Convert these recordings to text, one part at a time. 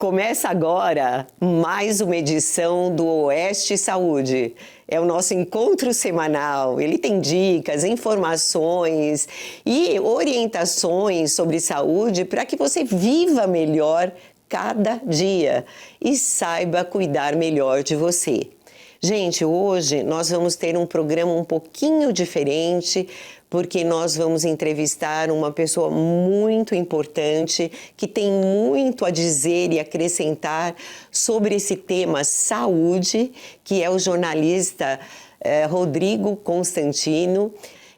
Começa agora mais uma edição do Oeste Saúde. É o nosso encontro semanal. Ele tem dicas, informações e orientações sobre saúde para que você viva melhor cada dia e saiba cuidar melhor de você. Gente, hoje nós vamos ter um programa um pouquinho diferente, porque nós vamos entrevistar uma pessoa muito importante que tem muito a dizer e acrescentar sobre esse tema saúde, que é o jornalista Rodrigo Constantino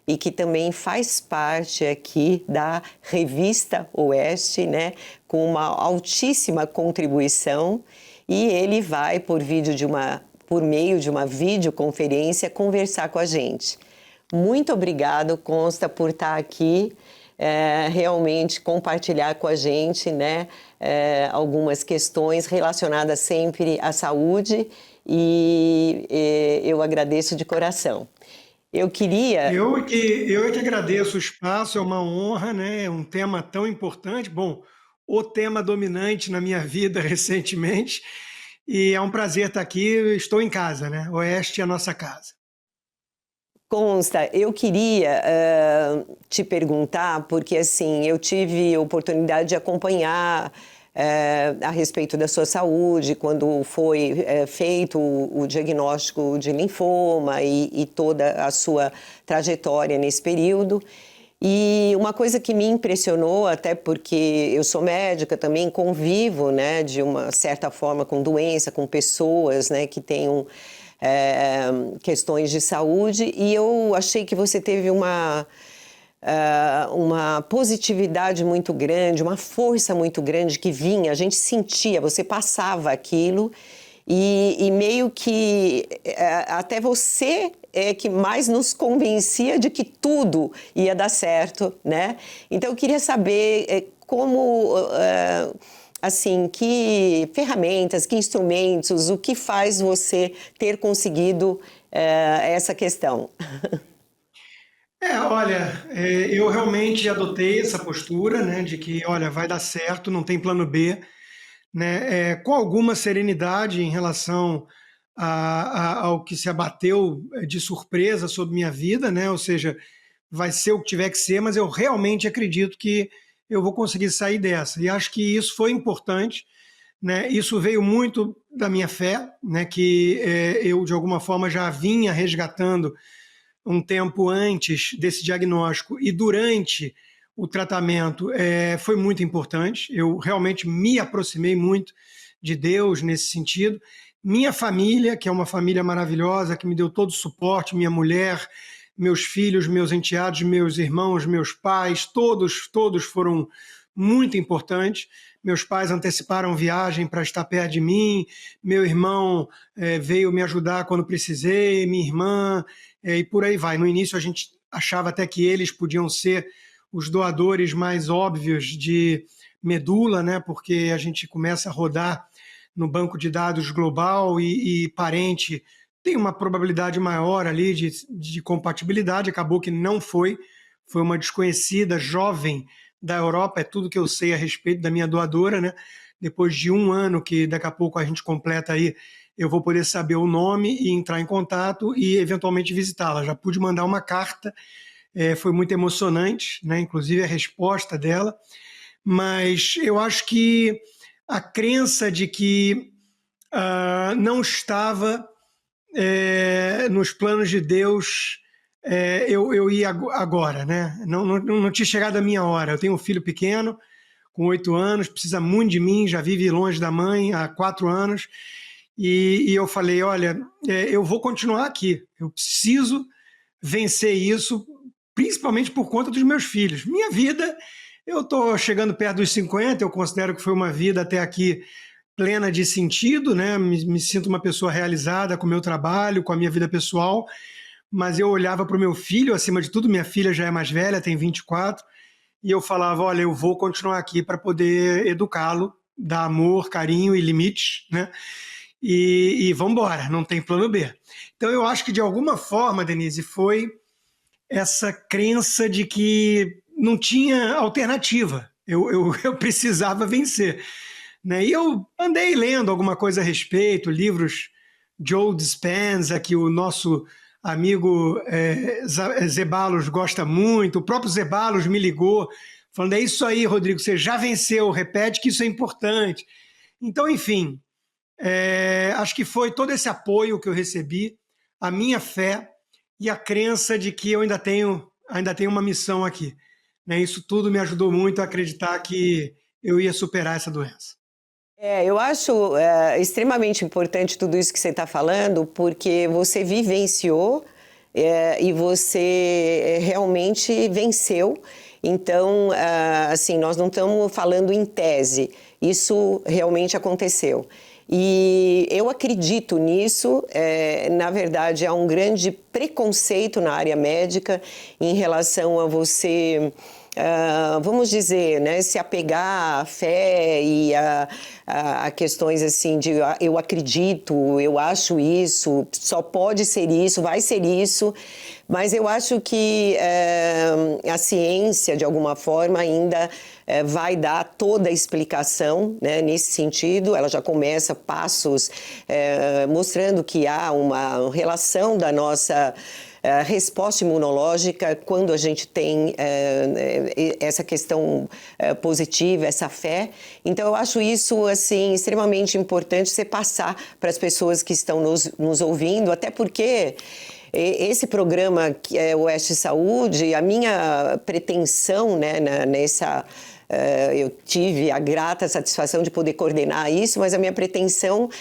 e que também faz parte aqui da Revista Oeste, né, com uma altíssima contribuição, e ele vai por meio de uma videoconferência conversar com a gente. Muito obrigado, Consta, por estar aqui, realmente compartilhar com a gente, né, algumas questões relacionadas sempre à saúde e eu agradeço de coração. Eu queria... Eu que agradeço o espaço, é uma honra, né? É um tema tão importante. Bom, o tema dominante na minha vida recentemente, e é um prazer estar aqui. Estou em casa, né? Oeste é a nossa casa. Consta, eu queria te perguntar, porque assim, eu tive a oportunidade de acompanhar a respeito da sua saúde, quando foi feito o diagnóstico de linfoma e toda a sua trajetória nesse período. E uma coisa que me impressionou, até porque eu sou médica, também convivo, né, de uma certa forma com doença, com pessoas, né, que tenham questões de saúde, e eu achei que você teve uma positividade muito grande, uma força muito grande que vinha, a gente sentia, você passava aquilo e meio que até você é que mais nos convencia de que tudo ia dar certo, né? Então eu queria saber como, assim, que ferramentas, que instrumentos, o que faz você ter conseguido essa questão? Olha, eu realmente adotei essa postura, né, de que, olha, vai dar certo, não tem plano B, né, com alguma serenidade em relação ao que se abateu de surpresa sobre minha vida, né, ou seja, vai ser o que tiver que ser, mas eu realmente acredito que eu vou conseguir sair dessa. E acho que isso foi importante, né, isso veio muito da minha fé, né, que eu, de alguma forma, já vinha resgatando um tempo antes desse diagnóstico e durante o tratamento foi muito importante. Eu realmente me aproximei muito de Deus nesse sentido. Minha família, que é uma família maravilhosa, que me deu todo o suporte, minha mulher, meus filhos, meus enteados, meus irmãos, meus pais, todos foram muito importantes. Meus pais anteciparam viagem para estar perto de mim, meu irmão veio me ajudar quando precisei, minha irmã, e por aí vai. No início a gente achava até que eles podiam ser os doadores mais óbvios de medula, né? Porque a gente começa a rodar no banco de dados global e parente tem uma probabilidade maior ali de compatibilidade. Acabou que não foi uma desconhecida jovem da Europa, é tudo que eu sei a respeito da minha doadora, né? Depois de um ano, que daqui a pouco a gente completa aí, eu vou poder saber o nome e entrar em contato e eventualmente visitá-la. Já pude mandar uma carta, foi muito emocionante, né? Inclusive a resposta dela, mas eu acho que a crença de que não estava nos planos de Deus, eu ia agora, né? Não tinha chegado a minha hora. Eu tenho um filho pequeno, com 8 anos, precisa muito de mim, já vive longe da mãe há 4 anos, e eu falei, olha, eu vou continuar aqui, eu preciso vencer isso, principalmente por conta dos meus filhos. Minha vida, eu estou chegando perto dos 50, eu considero que foi uma vida até aqui plena de sentido, né? Me sinto uma pessoa realizada com o meu trabalho, com a minha vida pessoal, mas eu olhava para o meu filho, acima de tudo, minha filha já é mais velha, tem 24, e eu falava, olha, eu vou continuar aqui para poder educá-lo, dar amor, carinho e limites, né? E vamos embora, não tem plano B. Então eu acho que de alguma forma, Denise, foi essa crença de que não tinha alternativa, eu precisava vencer. né? E eu andei lendo alguma coisa a respeito, livros Joe Dispenza, que o nosso amigo Zeballos gosta muito, o próprio Zeballos me ligou, falando, é isso aí, Rodrigo, você já venceu, repete que isso é importante. Então, enfim, acho que foi todo esse apoio que eu recebi, a minha fé e a crença de que eu ainda tenho uma missão aqui, né? Isso tudo me ajudou muito a acreditar que eu ia superar essa doença. Eu acho extremamente importante tudo isso que você está falando, porque você vivenciou e você realmente venceu. Então, assim, nós não estamos falando em tese, isso realmente aconteceu. E eu acredito nisso, na verdade, há um grande preconceito na área médica em relação a você. Vamos dizer, né, se apegar à fé e a questões assim de eu acredito, eu acho isso, só pode ser isso, vai ser isso, mas eu acho que a ciência, de alguma forma, ainda vai dar toda a explicação, né, nesse sentido. Ela já começa passos mostrando que há uma relação da nossa resposta imunológica quando a gente tem essa questão positiva, essa fé. Então, eu acho isso assim extremamente importante você passar para as pessoas que estão nos ouvindo, até porque esse programa que é o Oeste Saúde, a minha pretensão, né, eu tive a grata satisfação de poder coordenar isso, mas a minha pretensão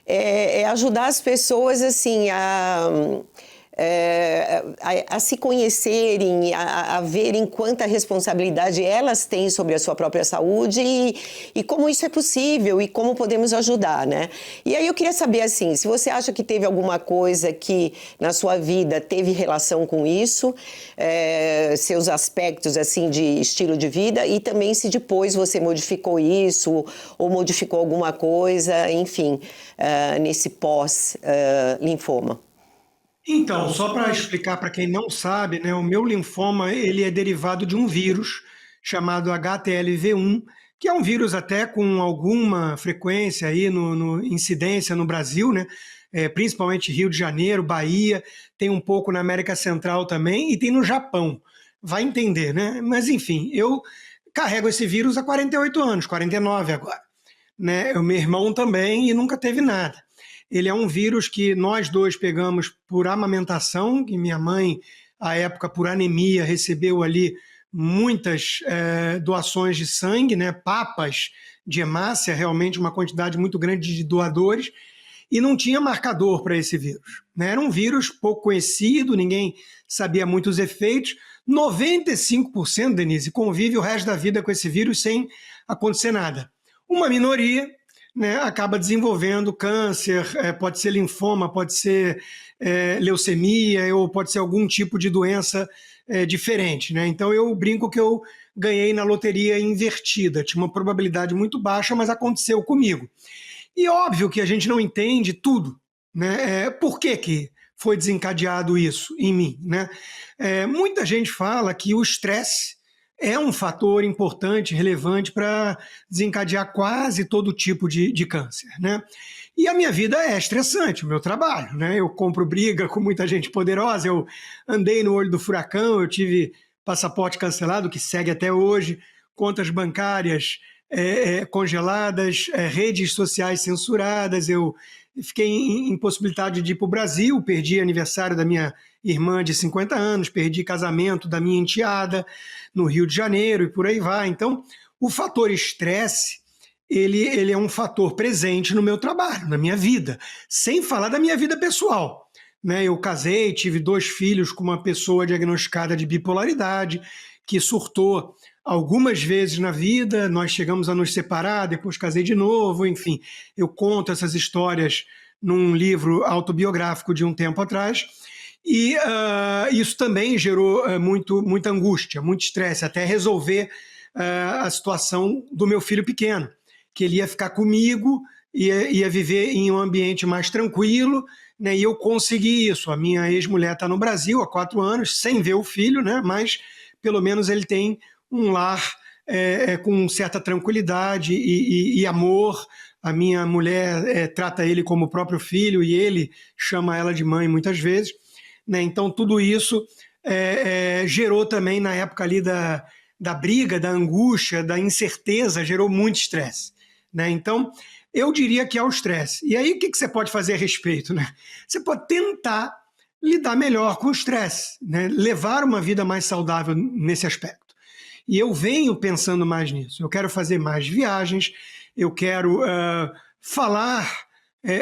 é ajudar as pessoas assim a se conhecerem, a verem quanta responsabilidade elas têm sobre a sua própria saúde e como isso é possível e como podemos ajudar, né? E aí eu queria saber, assim, se você acha que teve alguma coisa que na sua vida teve relação com isso, seus aspectos, assim, de estilo de vida, e também se depois você modificou isso ou modificou alguma coisa, enfim, nesse pós-linfoma. Então, só para explicar para quem não sabe, né, o meu linfoma ele é derivado de um vírus chamado HTLV1, que é um vírus até com alguma frequência aí no incidência no Brasil, né, principalmente Rio de Janeiro, Bahia, tem um pouco na América Central também e tem no Japão. Vai entender, né? Mas enfim, eu carrego esse vírus há 48 anos, 49 agora, né? O meu irmão também e nunca teve nada. Ele é um vírus que nós dois pegamos por amamentação, e minha mãe, à época, por anemia, recebeu ali muitas doações de sangue, né? Papas de hemácia, realmente uma quantidade muito grande de doadores, e não tinha marcador para esse vírus, né? Era um vírus pouco conhecido, ninguém sabia muito os efeitos. 95%, Denise, convive o resto da vida com esse vírus sem acontecer nada. Uma minoria, né, acaba desenvolvendo câncer, pode ser linfoma, pode ser leucemia ou pode ser algum tipo de doença diferente, né? Então eu brinco que eu ganhei na loteria invertida, tinha uma probabilidade muito baixa, mas aconteceu comigo. E óbvio que a gente não entende tudo, né? Por que foi desencadeado isso em mim, né? Muita gente fala que o estresse é um fator importante, relevante para desencadear quase todo tipo de câncer, né? E a minha vida é estressante, o meu trabalho, né? Eu compro briga com muita gente poderosa, eu andei no olho do furacão, eu tive passaporte cancelado, que segue até hoje, contas bancárias congeladas, redes sociais censuradas, eu fiquei impossibilitado de ir para o Brasil, perdi aniversário da minha irmã de 50 anos, perdi casamento da minha enteada no Rio de Janeiro e por aí vai. Então, o fator estresse, ele é um fator presente no meu trabalho, na minha vida, sem falar da minha vida pessoal, né? Eu casei, tive 2 filhos com uma pessoa diagnosticada de bipolaridade, que surtou algumas vezes na vida, nós chegamos a nos separar, depois casei de novo, enfim, eu conto essas histórias num livro autobiográfico de um tempo atrás, e isso também gerou muita angústia, muito estresse, até resolver a situação do meu filho pequeno, que ele ia ficar comigo, ia viver em um ambiente mais tranquilo, né, e eu consegui isso. A minha ex-mulher está no Brasil há 4 anos, sem ver o filho, né, mas pelo menos ele tem um lar com certa tranquilidade e amor. A minha mulher trata ele como o próprio filho e ele chama ela de mãe muitas vezes, né? Então, tudo isso gerou também, na época ali da briga, da angústia, da incerteza, gerou muito estresse, né? Então, eu diria que é o estresse. E aí, o que você pode fazer a respeito, né? Você pode tentar lidar melhor com o estresse, né? Levar uma vida mais saudável nesse aspecto. E eu venho pensando mais nisso. Eu quero fazer mais viagens, eu quero falar,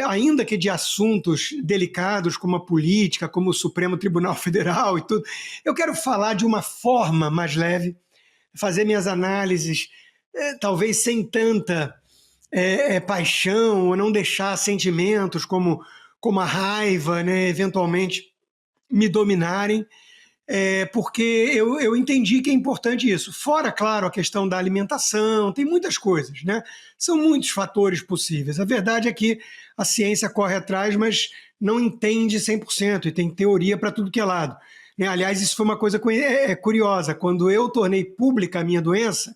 ainda que de assuntos delicados como a política, como o Supremo Tribunal Federal e tudo. Eu quero falar de uma forma mais leve, fazer minhas análises, talvez sem tanta paixão, ou não deixar sentimentos como a raiva, né, eventualmente me dominarem, porque eu entendi que é importante isso. Fora, claro, a questão da alimentação, tem muitas coisas, né? São muitos fatores possíveis. A verdade é que a ciência corre atrás, mas não entende 100% e tem teoria para tudo que é lado. Aliás, isso foi uma coisa curiosa. Quando eu tornei pública a minha doença,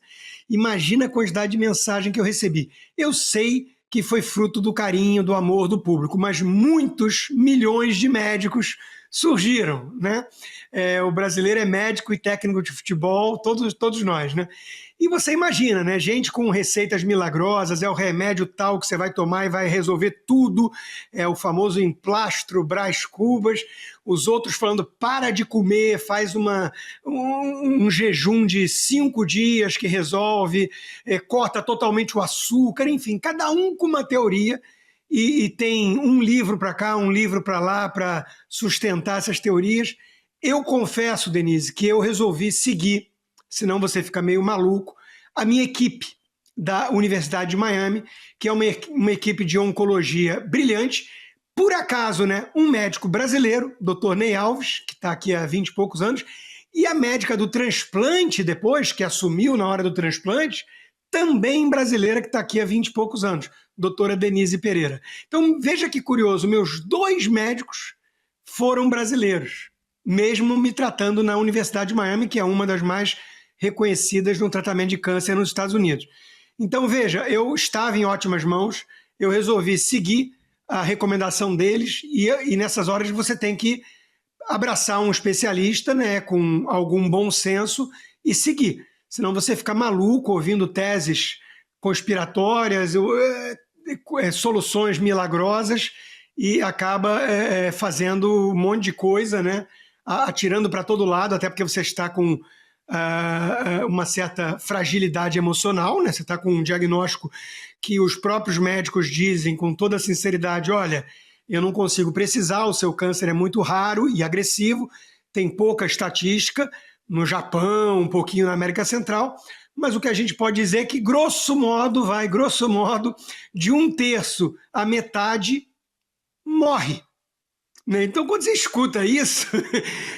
imagina a quantidade de mensagem que eu recebi. Eu sei que foi fruto do carinho, do amor do público, mas muitos milhões de médicos surgiram, né? O brasileiro é médico e técnico de futebol, todos nós, né? E você imagina, né? Gente com receitas milagrosas, é o remédio tal que você vai tomar e vai resolver tudo, é o famoso emplastro Brás Cubas, os outros falando para de comer, faz um jejum de 5 dias que resolve, corta totalmente o açúcar, enfim, cada um com uma teoria. E tem um livro para cá, um livro para lá para sustentar essas teorias. Eu confesso, Denise, que eu resolvi seguir, senão você fica meio maluco, a minha equipe da Universidade de Miami, que é uma equipe de oncologia brilhante. Por acaso, né, um médico brasileiro, Dr. Ney Alves, que está aqui há 20 e poucos anos, e a médica do transplante depois, que assumiu na hora do transplante, também brasileira, que está aqui há 20 e poucos anos, doutora Denise Pereira. Então, veja que curioso, meus 2 médicos foram brasileiros, mesmo me tratando na Universidade de Miami, que é uma das mais reconhecidas no tratamento de câncer nos Estados Unidos. Então, veja, eu estava em ótimas mãos, eu resolvi seguir a recomendação deles e nessas horas você tem que abraçar um especialista, né, com algum bom senso e seguir. Senão você fica maluco ouvindo teses conspiratórias, soluções milagrosas e acaba fazendo um monte de coisa, né? Atirando para todo lado, até porque você está com uma certa fragilidade emocional, né? Você está com um diagnóstico que os próprios médicos dizem com toda sinceridade, olha, eu não consigo precisar, o seu câncer é muito raro e agressivo, tem pouca estatística, no Japão, um pouquinho na América Central, mas o que a gente pode dizer é que, grosso modo, de 1/3 a metade morre. Né? Então, quando você escuta isso,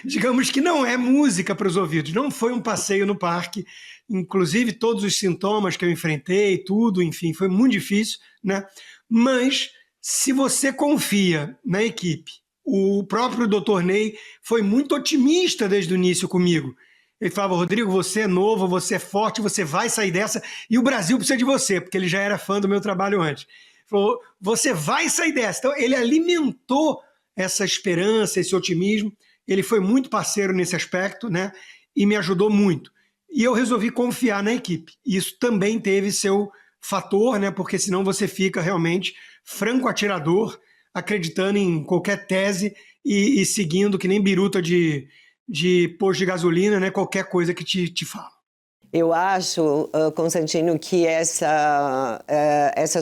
digamos que não é música para os ouvidos, não foi um passeio no parque, inclusive todos os sintomas que eu enfrentei, tudo, enfim, foi muito difícil, né? Mas, se você confia na equipe, o próprio Dr. Ney foi muito otimista desde o início comigo. Ele falava, Rodrigo, você é novo, você é forte, você vai sair dessa e o Brasil precisa de você, porque ele já era fã do meu trabalho antes. Ele falou, você vai sair dessa. Então, ele alimentou essa esperança, esse otimismo. Ele foi muito parceiro nesse aspecto, né? E me ajudou muito. E eu resolvi confiar na equipe. Isso também teve seu fator, né? Porque senão você fica realmente franco atirador, acreditando em qualquer tese e seguindo que nem biruta de posto de gasolina, né? Qualquer coisa que te fala. Eu acho, Constantino, que essa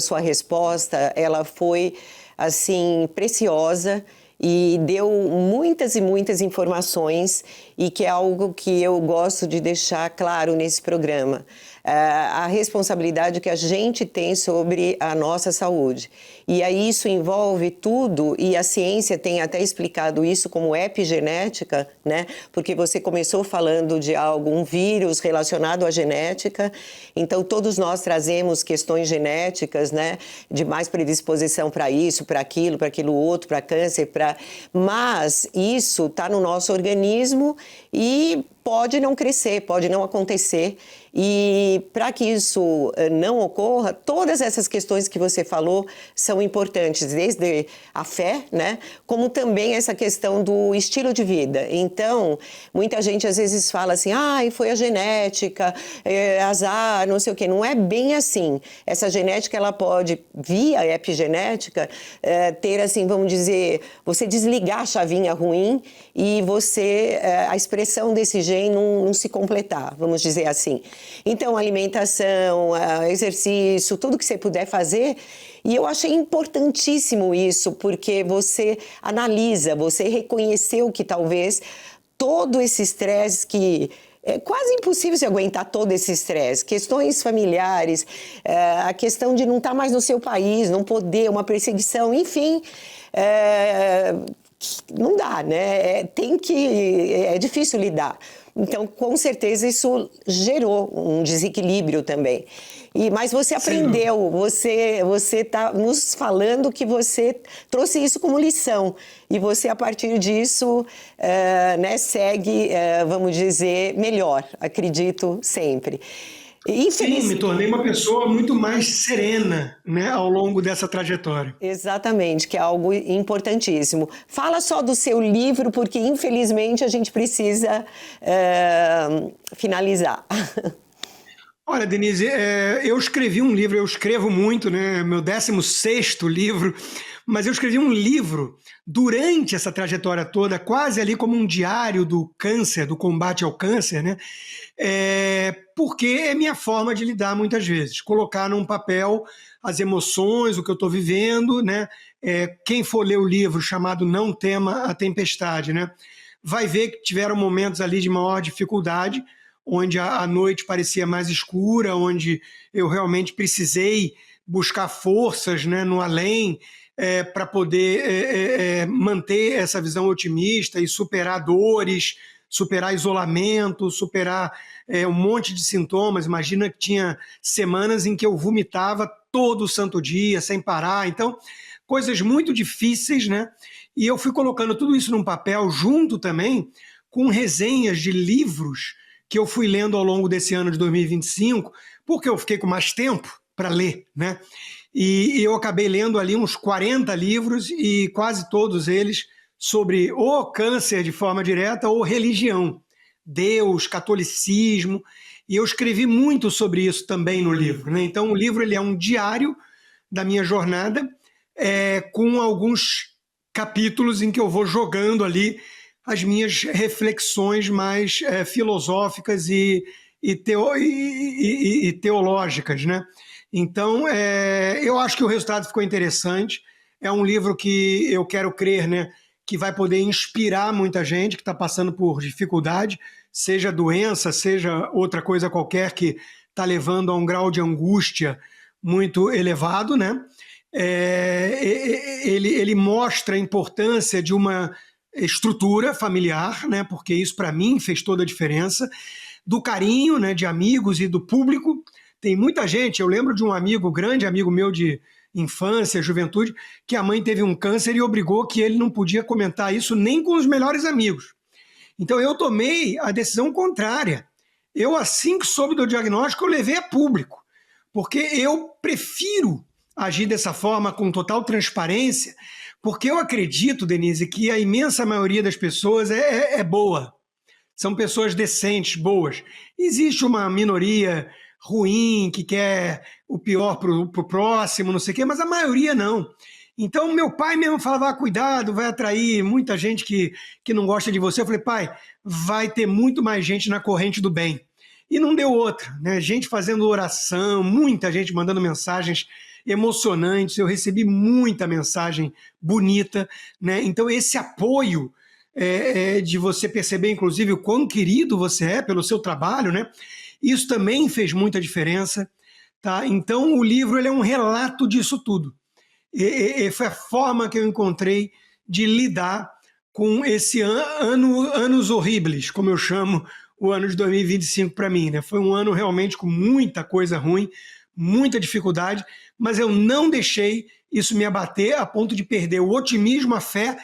sua resposta, ela foi, assim, preciosa e deu muitas e muitas informações e que é algo que eu gosto de deixar claro nesse programa. A responsabilidade que a gente tem sobre a nossa saúde. E aí isso envolve tudo, e a ciência tem até explicado isso como epigenética, né? Porque você começou falando de um vírus relacionado à genética, então todos nós trazemos questões genéticas, né? De mais predisposição para isso, para aquilo outro, para câncer, mas isso está no nosso organismo e pode não crescer, pode não acontecer. E para que isso não ocorra, todas essas questões que você falou são importantes, desde a fé, né, como também essa questão do estilo de vida. Então, muita gente às vezes fala assim, foi a genética, azar, não sei o quê. Não é bem assim. Essa genética, ela pode, via epigenética, ter assim, vamos dizer, você desligar a chavinha ruim e você, a expressão desse gene não se completar, vamos dizer assim. Então, alimentação, exercício, tudo que você puder fazer. E eu achei importantíssimo isso, porque você analisa, você reconheceu que talvez todo esse estresse que... É quase impossível você aguentar todo esse estresse. Questões familiares, a questão de não estar mais no seu país, não poder, uma perseguição, enfim... não dá, né? É difícil lidar. Então, com certeza, isso gerou um desequilíbrio também. Mas você aprendeu, você está nos falando que você trouxe isso como lição. E você, a partir disso, segue, vamos dizer, melhor, acredito sempre. Sim, me tornei uma pessoa muito mais serena, né, ao longo dessa trajetória. Exatamente, que é algo importantíssimo. Fala só do seu livro, porque infelizmente a gente precisa finalizar. Olha, Denise, eu escrevi um livro, eu escrevo muito, né, meu 16º livro, mas eu escrevi um livro durante essa trajetória toda, quase ali como um diário do câncer, do combate ao câncer, né? Porque é minha forma de lidar muitas vezes, colocar num papel as emoções, o que eu estou vivendo, né? Quem for ler o livro chamado Não Tema a Tempestade, né, vai ver que tiveram momentos ali de maior dificuldade, onde a noite parecia mais escura, onde eu realmente precisei buscar forças, né, no além, para poder manter essa visão otimista e superar dores, superar isolamento, superar um monte de sintomas. Imagina que tinha semanas em que eu vomitava todo santo dia, sem parar. Então, coisas muito difíceis, né? E eu fui colocando tudo isso num papel, junto também com resenhas de livros que eu fui lendo ao longo desse ano de 2025, porque eu fiquei com mais tempo para ler, né? E eu acabei lendo ali uns 40 livros, e quase todos eles sobre o câncer de forma direta ou religião, Deus, catolicismo, e eu escrevi muito sobre isso também no livro, né? Então o livro ele é um diário da minha jornada, com alguns capítulos em que eu vou jogando ali as minhas reflexões mais filosóficas e teológicas, né? Então, eu acho que o resultado ficou interessante. É um livro que eu quero crer, né, que vai poder inspirar muita gente que está passando por dificuldade, seja doença, seja outra coisa qualquer que está levando a um grau de angústia muito elevado, né? Ele mostra a importância de uma estrutura familiar, né? Porque isso para mim fez toda a diferença, do carinho, né, de amigos e do público. Tem muita gente, eu lembro de um amigo, grande amigo meu de infância, juventude, que a mãe teve um câncer e obrigou que ele não podia comentar isso nem com os melhores amigos. Então eu tomei a decisão contrária. Eu, assim que soube do diagnóstico, eu levei a público, porque eu prefiro agir dessa forma, com total transparência, porque eu acredito, Denise, que a imensa maioria das pessoas é boa. São pessoas decentes, boas. Existe uma minoria ruim, que quer o pior para o próximo, não sei o quê, mas a maioria não. Então, meu pai mesmo falava, cuidado, vai atrair muita gente que não gosta de você. Eu falei, pai, vai ter muito mais gente na corrente do bem. E não deu outra, né? Gente fazendo oração, muita gente mandando mensagens emocionantes, eu recebi muita mensagem bonita, né? Então, esse apoio de você perceber, inclusive, o quão querido você é pelo seu trabalho, né? Isso também fez muita diferença, tá? Então, o livro ele é um relato disso tudo. Foi a forma que eu encontrei de lidar com esse anos horríveis, como eu chamo o ano de 2025 para mim, né? Foi um ano realmente com muita coisa ruim, muita dificuldade, mas eu não deixei isso me abater a ponto de perder o otimismo, a fé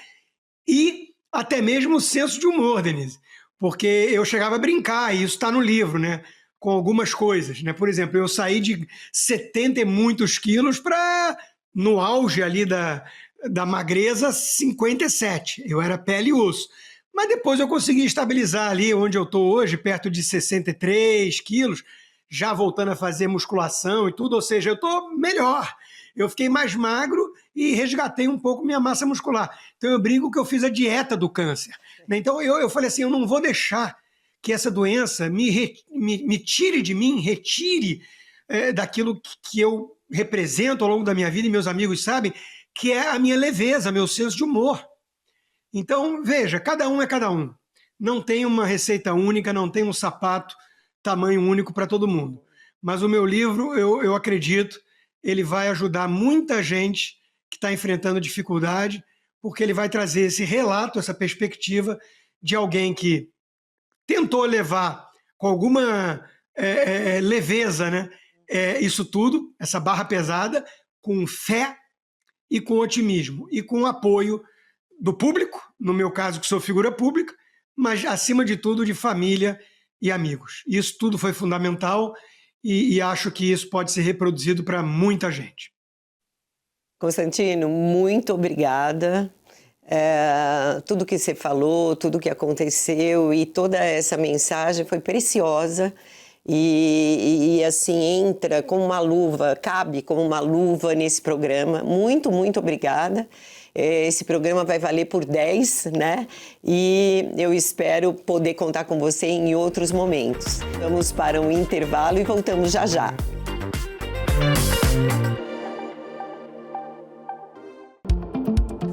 e até mesmo o senso de humor, Denise. porque eu chegava a brincar, e isso está no livro, né? Com algumas coisas, né? Por exemplo, eu saí de 70 e muitos quilos para, no auge ali da magreza, 57. Eu era pele e osso. Mas depois eu consegui estabilizar ali onde eu estou hoje, perto de 63 quilos, já voltando a fazer musculação e tudo, ou seja, eu estou melhor. Eu fiquei mais magro e resgatei um pouco minha massa muscular. Então eu brinco que eu fiz a dieta do câncer, né? Então eu falei assim, eu não vou deixar que essa doença me tire de mim, retire daquilo que eu represento ao longo da minha vida, e meus amigos sabem, que é a minha leveza, meu senso de humor. Então, veja, cada um é cada um. Não tem uma receita única, não tem um sapato tamanho único para todo mundo. Mas o meu livro, eu acredito, ele vai ajudar muita gente que está enfrentando dificuldade, porque ele vai trazer esse relato, essa perspectiva de alguém que tentou levar com alguma leveza, né, isso tudo, essa barra pesada, com fé e com otimismo, e com apoio do público, no meu caso que sou figura pública, mas acima de tudo de família e amigos. Isso tudo foi fundamental e acho que isso pode ser reproduzido para muita gente. Constantino, muito obrigada. Tudo que você falou, tudo que aconteceu e toda essa mensagem foi preciosa e assim entra como uma luva, cabe como uma luva nesse programa. Muito, muito obrigada. Esse programa vai valer por 10, né? E eu espero poder contar com você em outros momentos. Vamos para um intervalo e voltamos já já.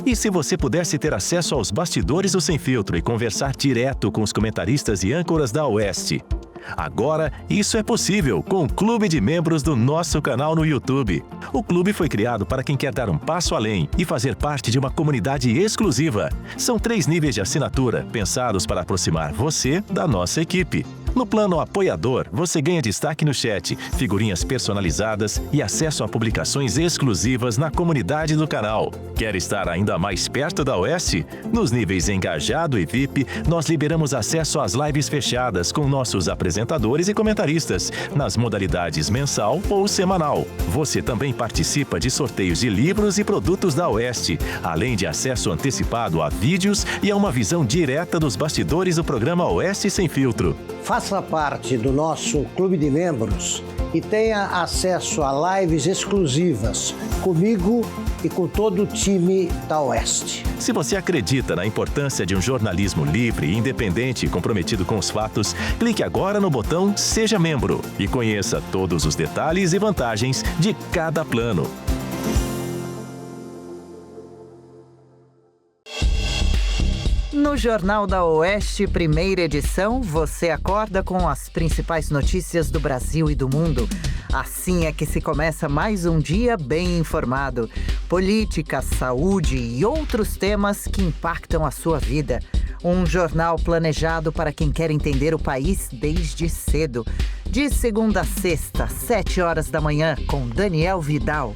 E se você pudesse ter acesso aos bastidores do Sem Filtro e conversar direto com os comentaristas e âncoras da Oeste? Agora, isso é possível com o Clube de Membros do nosso canal no YouTube. O clube foi criado para quem quer dar um passo além e fazer parte de uma comunidade exclusiva. São 3 níveis de assinatura, pensados para aproximar você da nossa equipe. No plano apoiador, você ganha destaque no chat, figurinhas personalizadas e acesso a publicações exclusivas na comunidade do canal. Quer estar ainda mais perto da Oeste? Nos níveis Engajado e VIP, nós liberamos acesso às lives fechadas com nossos apresentadores e comentaristas, nas modalidades mensal ou semanal. Você também participa de sorteios de livros e produtos da Oeste, além de acesso antecipado a vídeos e a uma visão direta dos bastidores do programa Oeste Sem Filtro. Faça parte do nosso clube de membros e tenha acesso a lives exclusivas comigo e com todo o time da Oeste. Se você acredita na importância de um jornalismo livre, independente e comprometido com os fatos, clique agora no botão Seja Membro e conheça todos os detalhes e vantagens de cada plano. No Jornal da Oeste, primeira edição, você acorda com as principais notícias do Brasil e do mundo. Assim é que se começa mais um dia bem informado. Política, saúde e outros temas que impactam a sua vida. Um jornal planejado para quem quer entender o país desde cedo. De segunda a sexta, 7 horas da manhã, com Daniel Vidal.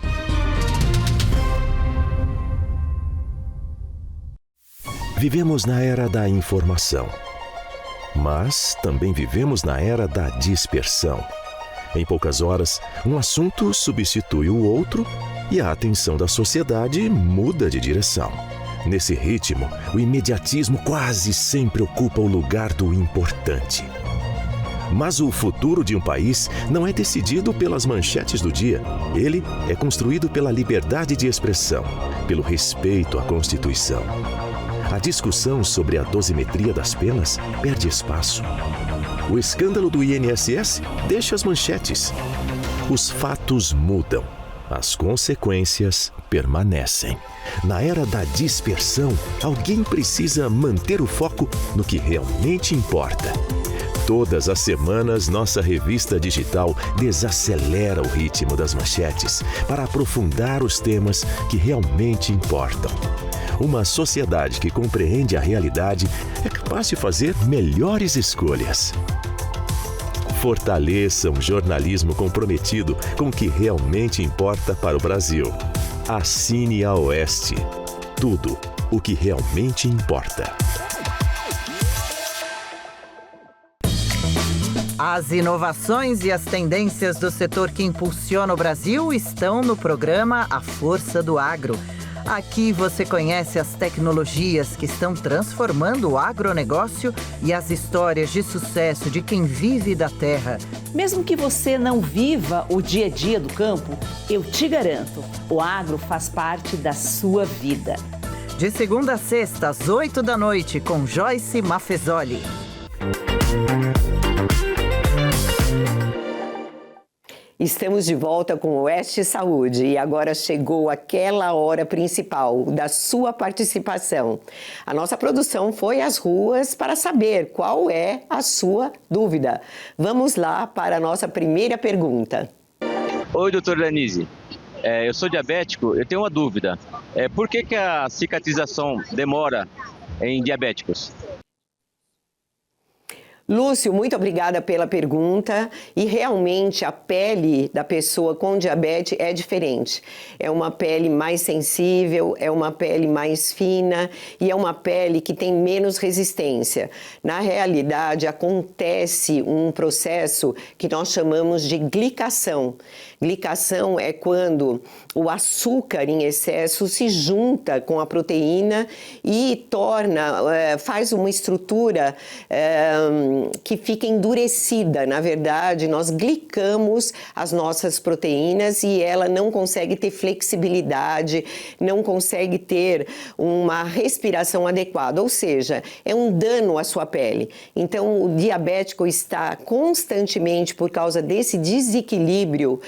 Vivemos na era da informação, mas também vivemos na era da dispersão. Em poucas horas, um assunto substitui o outro e a atenção da sociedade muda de direção. Nesse ritmo, o imediatismo quase sempre ocupa o lugar do importante. Mas o futuro de um país não é decidido pelas manchetes do dia. Ele é construído pela liberdade de expressão, pelo respeito à Constituição. A discussão sobre a dosimetria das penas perde espaço. O escândalo do INSS deixa as manchetes. Os fatos mudam. As consequências permanecem. Na era da dispersão, alguém precisa manter o foco no que realmente importa. Todas as semanas, nossa revista digital desacelera o ritmo das manchetes para aprofundar os temas que realmente importam. Uma sociedade que compreende a realidade é capaz de fazer melhores escolhas. Fortaleça um jornalismo comprometido com o que realmente importa para o Brasil. Assine a Oeste. Tudo o que realmente importa. As inovações e as tendências do setor que impulsiona o Brasil estão no programa A Força do Agro. Aqui você conhece as tecnologias que estão transformando o agronegócio e as histórias de sucesso de quem vive da terra. Mesmo que você não viva o dia a dia do campo, eu te garanto, o agro faz parte da sua vida. De segunda a sexta, às 8 da noite, com Joyce Maffezoli. Estamos de volta com o Oeste Saúde e agora chegou aquela hora principal da sua participação. A nossa produção foi às ruas para saber qual é a sua dúvida. Vamos lá para a nossa primeira pergunta. Oi, doutora Denise. Eu sou diabético, eu tenho uma dúvida. Por que a cicatrização demora em diabéticos? Lúcio, muito obrigada pela pergunta. E realmente a pele da pessoa com diabetes é diferente. É uma pele mais sensível, é uma pele mais fina e é uma pele que tem menos resistência. Na realidade, acontece um processo que nós chamamos de glicação. Glicação é quando o açúcar em excesso se junta com a proteína e faz uma estrutura que fica endurecida. Na verdade, nós glicamos as nossas proteínas e ela não consegue ter flexibilidade, não consegue ter uma respiração adequada, ou seja, é um dano à sua pele. Então, o diabético está constantemente, por causa desse desequilíbrio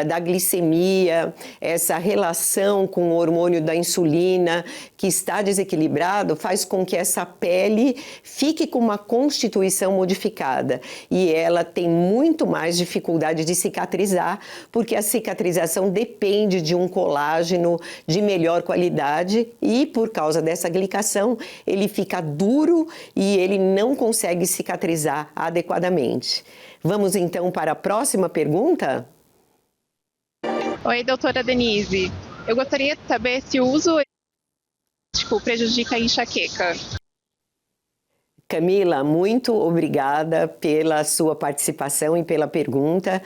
da glicemia, essa relação com o hormônio da insulina que está desequilibrado, faz com que essa pele fique com uma constituição modificada e ela tem muito mais dificuldade de cicatrizar, porque a cicatrização depende de um colágeno de melhor qualidade e por causa dessa glicação ele fica duro e ele não consegue cicatrizar adequadamente. Vamos então para a próxima pergunta? Oi, doutora Denise. Eu gostaria de saber se o uso prejudica a enxaqueca. Camila, muito obrigada pela sua participação e pela pergunta.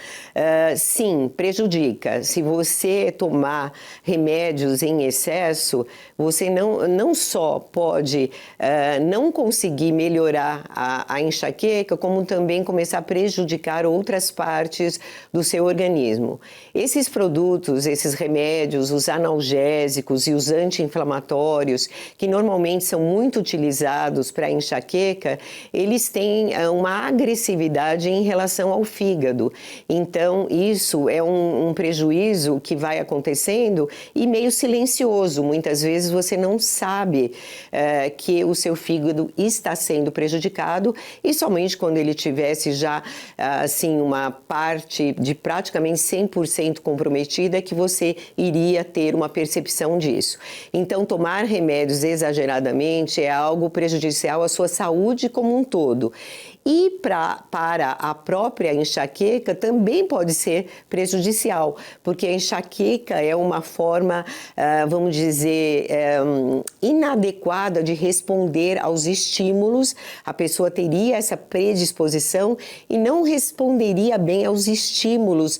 Sim, prejudica. Se você tomar remédios em excesso, você não só pode não conseguir melhorar a enxaqueca, como também começar a prejudicar outras partes do seu organismo. Esses produtos, esses remédios, os analgésicos e os anti-inflamatórios, que normalmente são muito utilizados para enxaqueca, eles têm uma agressividade em relação ao fígado. Então, isso é um prejuízo que vai acontecendo e meio silencioso. Muitas vezes você não sabe que o seu fígado está sendo prejudicado e somente quando ele tivesse já, assim, uma parte de praticamente 100% comprometida é que você iria ter uma percepção disso. Então, tomar remédios exageradamente é algo prejudicial à sua saúde como um todo. E para a própria enxaqueca também pode ser prejudicial, porque a enxaqueca é uma forma, vamos dizer, inadequada de responder aos estímulos. A pessoa teria essa predisposição e não responderia bem aos estímulos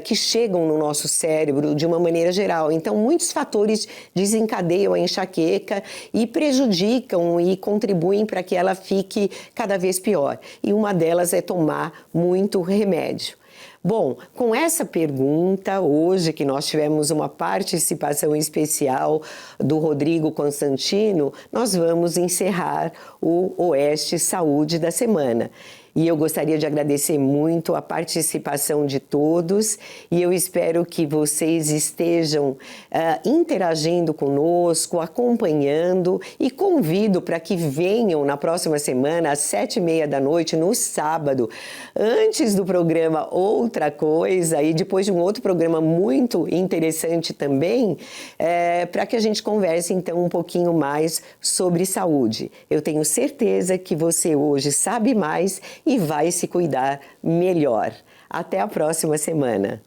que chegam no nosso cérebro de uma maneira geral. Então, muitos fatores desencadeiam a enxaqueca e prejudicam e contribuem para que ela fique cada vez pior. E uma delas é tomar muito remédio. Bom, com essa pergunta, hoje que nós tivemos uma participação especial do Rodrigo Constantino, nós vamos encerrar o Oeste Saúde da semana. E eu gostaria de agradecer muito a participação de todos e eu espero que vocês estejam interagindo conosco, acompanhando e convido para que venham na próxima semana às 7h30 da noite, no sábado, antes do programa Outra Coisa e depois de um outro programa muito interessante também, para que a gente converse então um pouquinho mais sobre saúde. Eu tenho certeza que você hoje sabe mais e vai se cuidar melhor. Até a próxima semana.